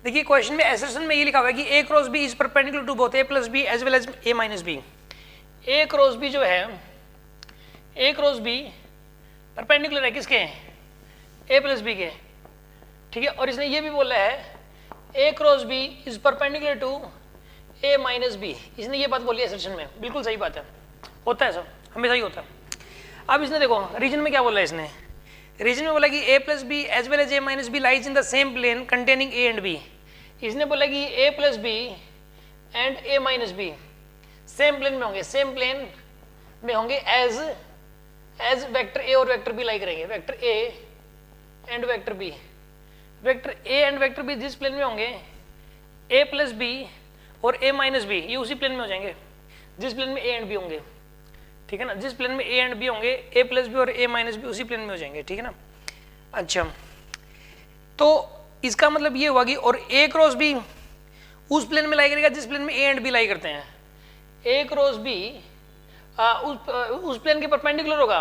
देखिए क्वेश्चन में एसर्शन में ये लिखा हुआ है कि A cross B is perpendicular to both A plus B as well as A minus B. A cross B जो है, ए क्रॉस बी परपेंडिकुलर है किसके, ए प्लस बी के, ठीक है। और इसने ये भी बोला है A cross B is perpendicular to A minus B, इसने ये बात बोली है एसर्शन में, बिल्कुल सही बात है, होता है सब, हमेशा ही होता है। अब इसने देखो रीजन में क्या बोला है, इसने रीजन में बोला कि A plus B as well as A minus B lies in the same plane containing A and B. इसने बोला कि A plus B and A minus B same plane में होंगे, सेम प्लेन में होंगे एज वेक्टर ए और vector B lie करेंगे, vector A and vector B, vector A and vector B जिस प्लेन में होंगे ए प्लस बी और ए माइनस बी ये उसी प्लेन में हो जाएंगे जिस प्लेन में ए एंड बी होंगे, ठीक है ना। जिस प्लेन में ए एंड बी होंगे ए प्लस बी और ए माइनस बी उसी प्लेन में हो जाएंगे, ठीक है ना। अच्छा, तो इसका मतलब ये हुआ कि और ए क्रॉस बी उस प्लेन में लाई करेगा जिस प्लेन में ए एंड बी लाई करते हैं। ए क्रॉस बी उस प्लेन के परपेंडिकुलर होगा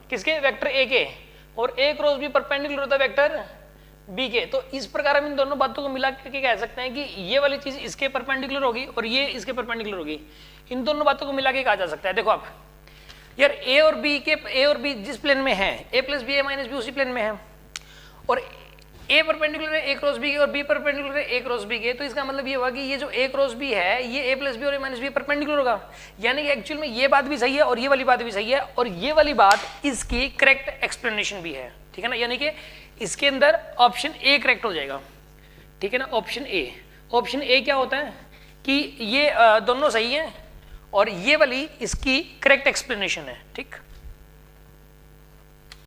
किसके, वेक्टर ए के, और ए क्रॉस बी परपेंडिकुलर होता है वेक्टर बी के। तो इस प्रकार हम इन दोनों बातों को मिला करके कह सकते हैं कि ये वाली चीज इसके परपेंडिकुलर होगी और ये इसके परपेंडिकुलर होगी। इन दोनों बातों को मिला के कहा जा सकता है। देखो आप यार ए और बी जिस प्लेन में है, ए प्लस बी ए माइनस बी उसी प्लेन में है, और ए परपेंडिकुलर है ए क्रॉस बी के और बी परपेंडिकुलर है ए क्रॉस बी के। तो इसका मतलब ये हुआ कि ये जो ए क्रॉस बी है ये ए प्लस बी और ए माइनस बी परपेंडिकुलर होगा, यानी कि एक्चुअल में ये बात भी सही है और ये वाली बात भी सही है, और ये वाली बात इसकी करेक्ट एक्सप्लेनेशन भी है, ठीक है ना। यानी कि इसके अंदर ऑप्शन ए करेक्ट हो जाएगा, ठीक है ना। ऑप्शन ए क्या होता है कि ये दोनों सही है और ये वाली इसकी करेक्ट एक्सप्लेनेशन है, ठीक।